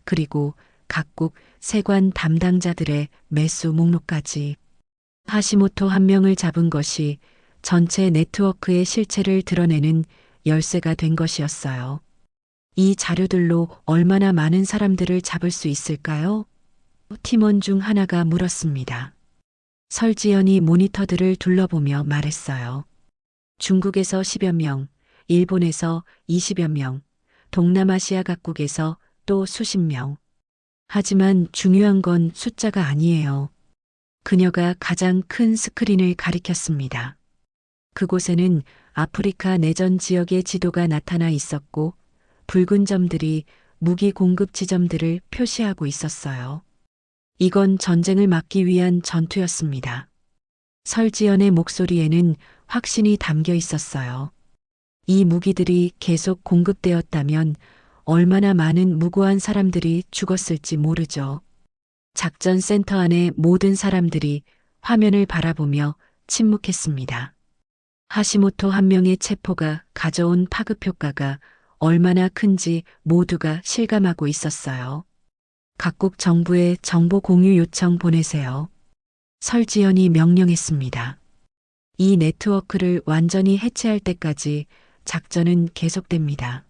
그리고 각국 세관 담당자들의 매수 목록까지. 하시모토 한 명을 잡은 것이 전체 네트워크의 실체를 드러내는 열쇠가 된 것이었어요. 이 자료들로 얼마나 많은 사람들을 잡을 수 있을까요? 팀원 중 하나가 물었습니다. 설지연이 모니터들을 둘러보며 말했어요. 중국에서 10여 명, 일본에서 20여 명, 동남아시아 각국에서 또 수십 명. 하지만 중요한 건 숫자가 아니에요. 그녀가 가장 큰 스크린을 가리켰습니다. 그곳에는 아프리카 내전 지역의 지도가 나타나 있었고 붉은 점들이 무기 공급 지점들을 표시하고 있었어요. 이건 전쟁을 막기 위한 전투였습니다. 설지연의 목소리에는 확신이 담겨 있었어요. 이 무기들이 계속 공급되었다면 얼마나 많은 무고한 사람들이 죽었을지 모르죠. 작전 센터 안의 모든 사람들이 화면을 바라보며 침묵했습니다. 하시모토 한 명의 체포가 가져온 파급 효과가 얼마나 큰지 모두가 실감하고 있었어요. 각국 정부에 정보 공유 요청 보내세요. 설지연이 명령했습니다. 이 네트워크를 완전히 해체할 때까지 작전은 계속됩니다.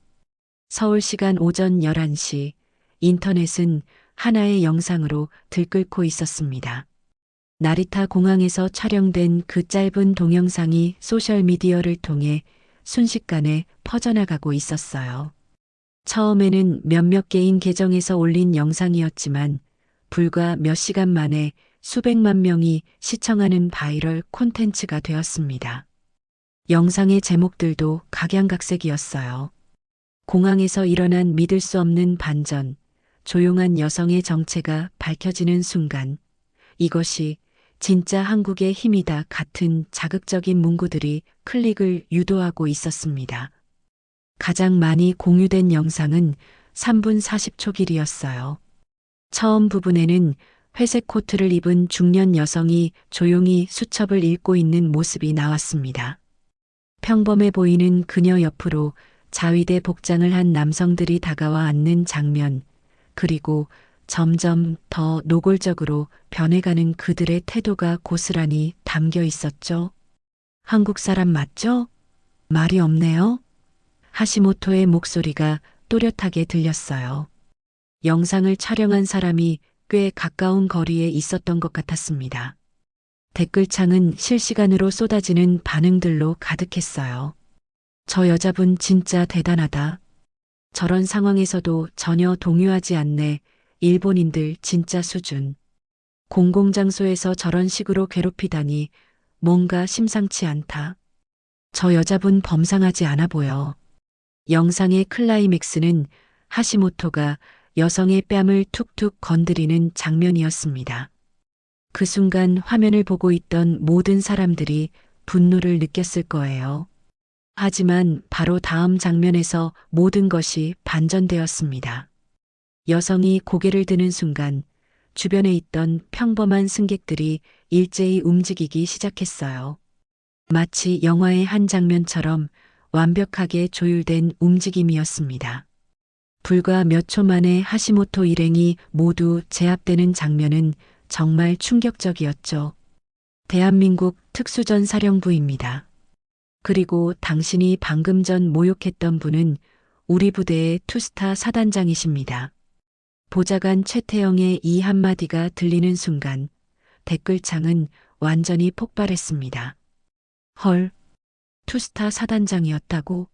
서울 시간 오전 11시 인터넷은 하나의 영상으로 들끓고 있었습니다. 나리타 공항에서 촬영된 그 짧은 동영상이 소셜미디어를 통해 순식간에 퍼져나가고 있었어요. 처음에는 몇몇 개인 계정에서 올린 영상이었지만 불과 몇 시간 만에 수백만 명이 시청하는 바이럴 콘텐츠가 되었습니다. 영상의 제목들도 각양각색이었어요. 공항에서 일어난 믿을 수 없는 반전, 조용한 여성의 정체가 밝혀지는 순간, 이것이 진짜 한국의 힘이다 같은 자극적인 문구들이 클릭을 유도하고 있었습니다. 가장 많이 공유된 영상은 3분 40초 길이였어요. 처음 부분에는 회색 코트를 입은 중년 여성이 조용히 수첩을 읽고 있는 모습이 나왔습니다. 평범해 보이는 그녀 옆으로 자위대 복장을 한 남성들이 다가와 앉는 장면, 그리고 점점 더 노골적으로 변해가는 그들의 태도가 고스란히 담겨 있었죠. 한국 사람 맞죠? 말이 없네요. 하시모토의 목소리가 또렷하게 들렸어요. 영상을 촬영한 사람이 꽤 가까운 거리에 있었던 것 같았습니다. 댓글창은 실시간으로 쏟아지는 반응들로 가득했어요. 저 여자분 진짜 대단하다. 저런 상황에서도 전혀 동요하지 않네. 일본인들 진짜 수준. 공공장소에서 저런 식으로 괴롭히다니 뭔가 심상치 않다. 저 여자분 범상하지 않아 보여. 영상의 클라이맥스는 하시모토가 여성의 뺨을 툭툭 건드리는 장면이었습니다. 그 순간 화면을 보고 있던 모든 사람들이 분노를 느꼈을 거예요. 하지만 바로 다음 장면에서 모든 것이 반전되었습니다. 여성이 고개를 드는 순간 주변에 있던 평범한 승객들이 일제히 움직이기 시작했어요. 마치 영화의 한 장면처럼 완벽하게 조율된 움직임이었습니다. 불과 몇 초 만에 하시모토 일행이 모두 제압되는 장면은 정말 충격적이었죠. 대한민국 특수전사령부입니다. 그리고 당신이 방금 전 모욕했던 분은 우리 부대의 투스타 사단장이십니다. 보좌관 최태영의 이 한마디가 들리는 순간 댓글창은 완전히 폭발했습니다. 헐, 투스타 사단장이었다고?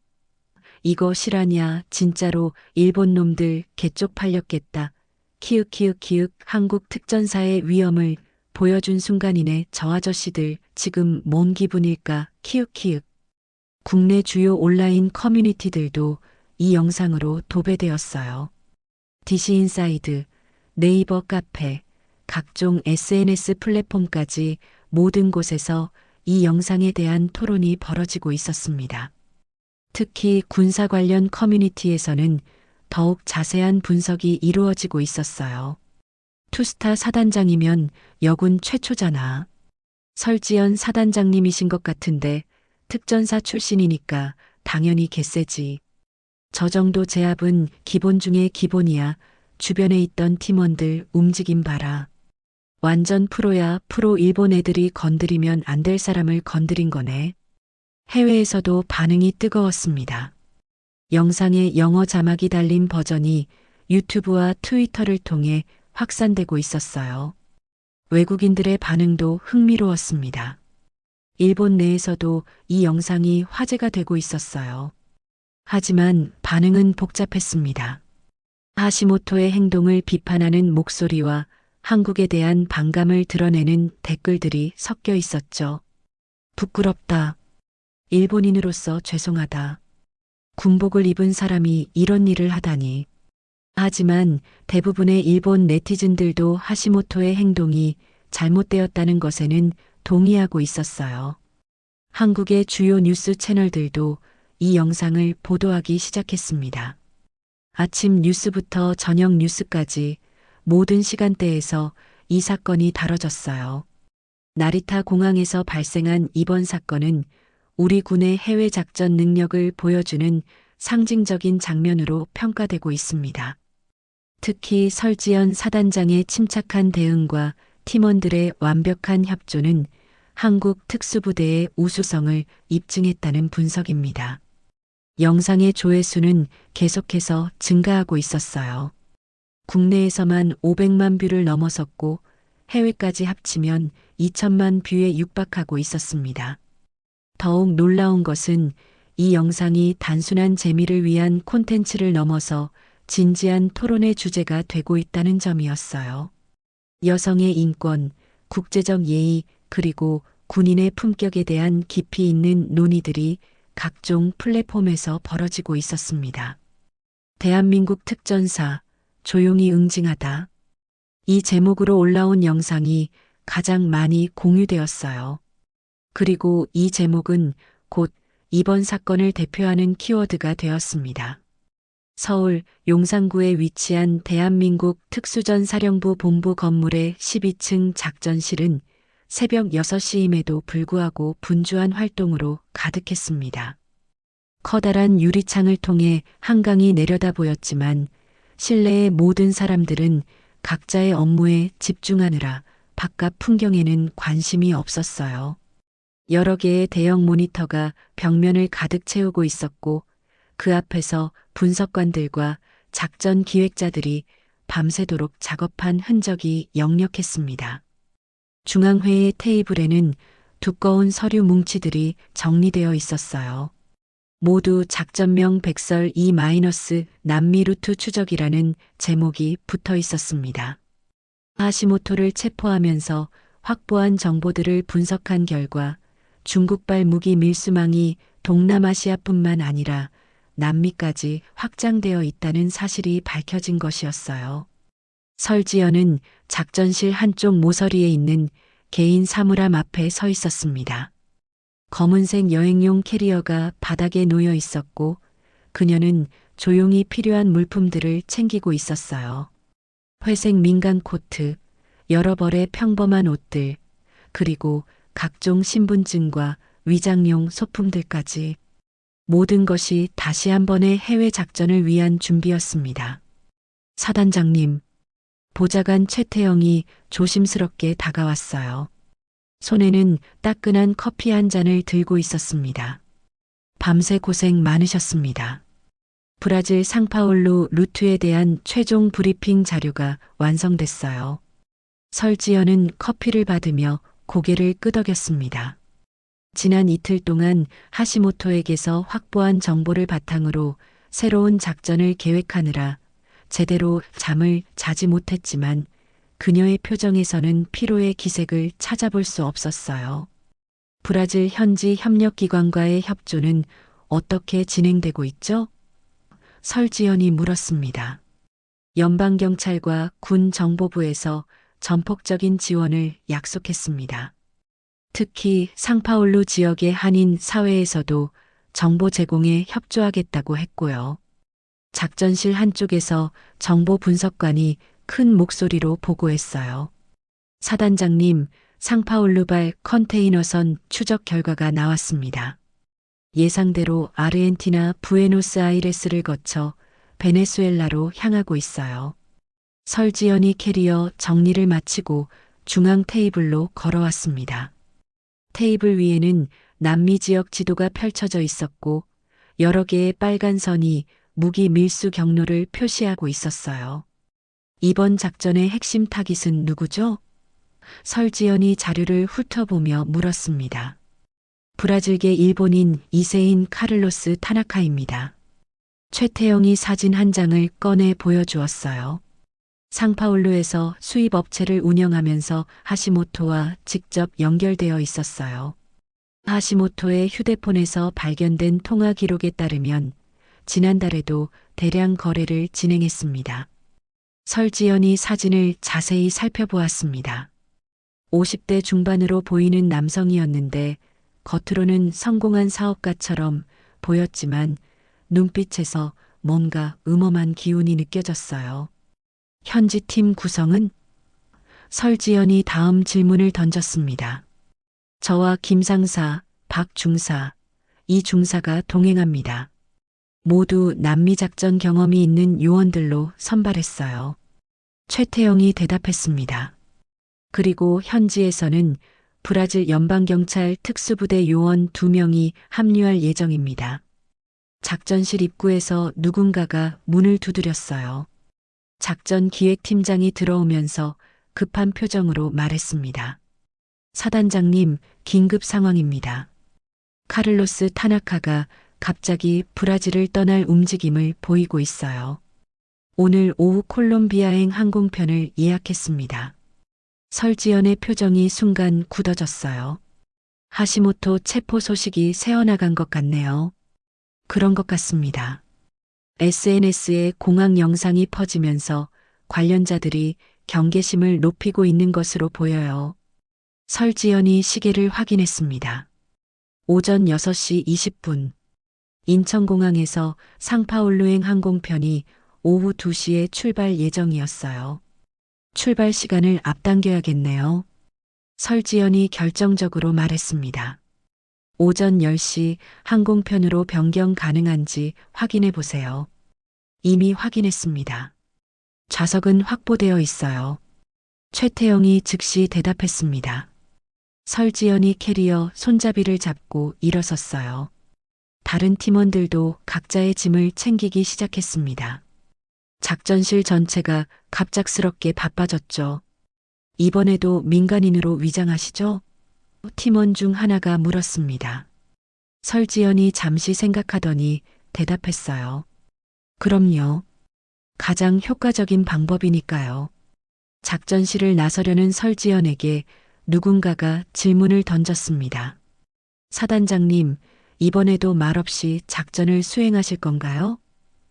이거 실화냐, 진짜로 일본 놈들 개쪽팔렸겠다. 키읔키읔키읔 한국 특전사의 위험을 보여준 순간이네. 저 아저씨들 지금 뭔 기분일까? 키읔키읔. 국내 주요 온라인 커뮤니티들도 이 영상으로 도배되었어요. DC인사이드, 네이버 카페, 각종 SNS 플랫폼까지 모든 곳에서 이 영상에 대한 토론이 벌어지고 있었습니다. 특히 군사 관련 커뮤니티에서는 더욱 자세한 분석이 이루어지고 있었어요. 투스타 사단장이면 여군 최초잖아. 설지연 사단장님이신 것 같은데 특전사 출신이니까 당연히 개쎄지. 저 정도 제압은 기본 중에 기본이야. 주변에 있던 팀원들 움직임 봐라. 완전 프로야. 프로. 일본 애들이 건드리면 안 될 사람을 건드린 거네. 해외에서도 반응이 뜨거웠습니다. 영상에 영어 자막이 달린 버전이 유튜브와 트위터를 통해 확산되고 있었어요. 외국인들의 반응도 흥미로웠습니다. 일본 내에서도 이 영상이 화제가 되고 있었어요. 하지만 반응은 복잡했습니다. 하시모토의 행동을 비판하는 목소리와 한국에 대한 반감을 드러내는 댓글들이 섞여 있었죠. 부끄럽다. 일본인으로서 죄송하다. 군복을 입은 사람이 이런 일을 하다니. 하지만 대부분의 일본 네티즌들도 하시모토의 행동이 잘못되었다는 것에는 동의하고 있었어요. 한국의 주요 뉴스 채널들도 이 영상을 보도하기 시작했습니다. 아침 뉴스부터 저녁 뉴스까지 모든 시간대에서 이 사건이 다뤄졌어요. 나리타 공항에서 발생한 이번 사건은 우리 군의 해외 작전 능력을 보여주는 상징적인 장면으로 평가되고 있습니다. 특히 설지연 사단장의 침착한 대응과 팀원들의 완벽한 협조는 한국 특수부대의 우수성을 입증했다는 분석입니다. 영상의 조회수는 계속해서 증가하고 있었어요. 국내에서만 500만 뷰를 넘어섰고 해외까지 합치면 2천만 뷰에 육박하고 있었습니다. 더욱 놀라운 것은 이 영상이 단순한 재미를 위한 콘텐츠를 넘어서 진지한 토론의 주제가 되고 있다는 점이었어요. 여성의 인권, 국제적 예의, 그리고 군인의 품격에 대한 깊이 있는 논의들이 각종 플랫폼에서 벌어지고 있었습니다. 대한민국 특전사, 조용히 응징하다. 이 제목으로 올라온 영상이 가장 많이 공유되었어요. 그리고 이 제목은 곧 이번 사건을 대표하는 키워드가 되었습니다. 서울 용산구에 위치한 대한민국 특수전사령부 본부 건물의 12층 작전실은 새벽 6시임에도 불구하고 분주한 활동으로 가득했습니다. 커다란 유리창을 통해 한강이 내려다 보였지만 실내의 모든 사람들은 각자의 업무에 집중하느라 바깥 풍경에는 관심이 없었어요. 여러 개의 대형 모니터가 벽면을 가득 채우고 있었고 그 앞에서 분석관들과 작전 기획자들이 밤새도록 작업한 흔적이 역력했습니다. 중앙회의 테이블에는 두꺼운 서류 뭉치들이 정리되어 있었어요. 모두 작전명 백설 2- 남미 루트 추적이라는 제목이 붙어 있었습니다. 하시모토를 체포하면서 확보한 정보들을 분석한 결과 중국발 무기 밀수망이 동남아시아뿐만 아니라 남미까지 확장되어 있다는 사실이 밝혀진 것이었어요. 설지연은 작전실 한쪽 모서리에 있는 개인 사물함 앞에 서 있었습니다. 검은색 여행용 캐리어가 바닥에 놓여 있었고 그녀는 조용히 필요한 물품들을 챙기고 있었어요. 회색 민간 코트, 여러 벌의 평범한 옷들, 그리고 각종 신분증과 위장용 소품들까지 모든 것이 다시 한 번의 해외 작전을 위한 준비였습니다. 사단장님, 보좌관 최태영이 조심스럽게 다가왔어요. 손에는 따끈한 커피 한 잔을 들고 있었습니다. 밤새 고생 많으셨습니다. 브라질 상파울루 루트에 대한 최종 브리핑 자료가 완성됐어요. 설지연은 커피를 받으며 고개를 끄덕였습니다. 지난 이틀 동안 하시모토에게서 확보한 정보를 바탕으로 새로운 작전을 계획하느라 제대로 잠을 자지 못했지만 그녀의 표정에서는 피로의 기색을 찾아볼 수 없었어요. 브라질 현지 협력기관과의 협조는 어떻게 진행되고 있죠? 설지연이 물었습니다. 연방경찰과 군 정보부에서 전폭적인 지원을 약속했습니다. 특히 상파울루 지역의 한인 사회에서도 정보 제공에 협조하겠다고 했고요. 작전실 한쪽에서 정보 분석관이 큰 목소리로 보고했어요. 사단장님, 상파울루발 컨테이너선 추적 결과가 나왔습니다. 예상대로 아르헨티나 부에노스아이레스를 거쳐 베네수엘라로 향하고 있어요. 설지연이 캐리어 정리를 마치고 중앙 테이블로 걸어왔습니다. 테이블 위에는 남미 지역 지도가 펼쳐져 있었고 여러 개의 빨간 선이 무기 밀수 경로를 표시하고 있었어요. 이번 작전의 핵심 타깃은 누구죠? 설지연이 자료를 훑어보며 물었습니다. 브라질계 일본인 이세인 카를로스 타나카입니다. 최태영이 사진 한 장을 꺼내 보여주었어요. 상파울루에서 수입업체를 운영하면서 하시모토와 직접 연결되어 있었어요. 하시모토의 휴대폰에서 발견된 통화 기록에 따르면 지난달에도 대량 거래를 진행했습니다. 설지연이 사진을 자세히 살펴보았습니다. 50대 중반으로 보이는 남성이었는데 겉으로는 성공한 사업가처럼 보였지만 눈빛에서 뭔가 음험한 기운이 느껴졌어요. 현지 팀 구성은? 설지연이 다음 질문을 던졌습니다. 저와 김상사, 박중사, 이 중사가 동행합니다. 모두 남미 작전 경험이 있는 요원들로 선발했어요. 최태영이 대답했습니다. 그리고 현지에서는 브라질 연방경찰 특수부대 요원 2명이 합류할 예정입니다. 작전실 입구에서 누군가가 문을 두드렸어요. 작전 기획팀장이 들어오면서 급한 표정으로 말했습니다. 사단장님, 긴급 상황입니다. 카를로스 타나카가 갑자기 브라질을 떠날 움직임을 보이고 있어요. 오늘 오후 콜롬비아행 항공편을 예약했습니다. 설지연의 표정이 순간 굳어졌어요. 하시모토 체포 소식이 새어나간 것 같네요. 그런 것 같습니다. SNS에 공항 영상이 퍼지면서 관련자들이 경계심을 높이고 있는 것으로 보여요. 설지연이 시계를 확인했습니다. 오전 6시 20분. 인천공항에서 상파울루행 항공편이 오후 2시에 출발 예정이었어요. 출발 시간을 앞당겨야겠네요. 설지연이 결정적으로 말했습니다. 오전 10시 항공편으로 변경 가능한지 확인해 보세요. 이미 확인했습니다. 좌석은 확보되어 있어요. 최태영이 즉시 대답했습니다. 설지연이 캐리어 손잡이를 잡고 일어섰어요. 다른 팀원들도 각자의 짐을 챙기기 시작했습니다. 작전실 전체가 갑작스럽게 바빠졌죠. 이번에도 민간인으로 위장하시죠? 팀원 중 하나가 물었습니다. 설지연이 잠시 생각하더니 대답했어요. 그럼요. 가장 효과적인 방법이니까요. 작전실을 나서려는 설지연에게 누군가가 질문을 던졌습니다. 사단장님, 이번에도 말없이 작전을 수행하실 건가요?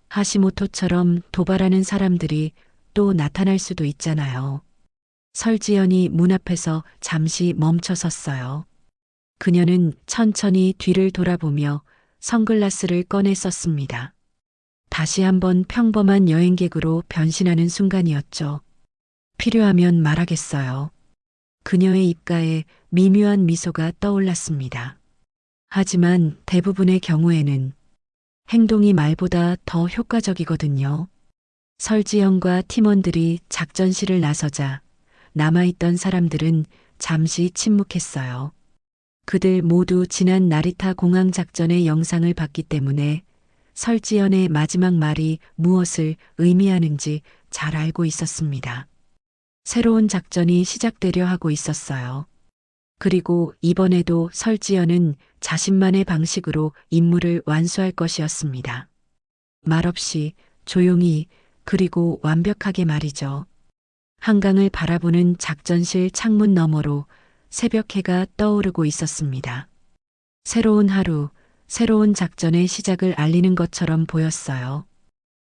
하시모토처럼 도발하는 사람들이 또 나타날 수도 있잖아요. 설지연이 문 앞에서 잠시 멈춰 섰어요. 그녀는 천천히 뒤를 돌아보며 선글라스를 꺼내 썼습니다. 다시 한번 평범한 여행객으로 변신하는 순간이었죠. 필요하면 말하겠어요. 그녀의 입가에 미묘한 미소가 떠올랐습니다. 하지만 대부분의 경우에는 행동이 말보다 더 효과적이거든요. 설지연과 팀원들이 작전실을 나서자 남아있던 사람들은 잠시 침묵했어요. 그들 모두 지난 나리타 공항 작전의 영상을 봤기 때문에 설지연의 마지막 말이 무엇을 의미하는지 잘 알고 있었습니다. 새로운 작전이 시작되려 하고 있었어요. 그리고 이번에도 설지연은 자신만의 방식으로 임무를 완수할 것이었습니다. 말없이 조용히 그리고 완벽하게 말이죠. 한강을 바라보는 작전실 창문 너머로 새벽 해가 떠오르고 있었습니다. 새로운 하루, 새로운 작전의 시작을 알리는 것처럼 보였어요.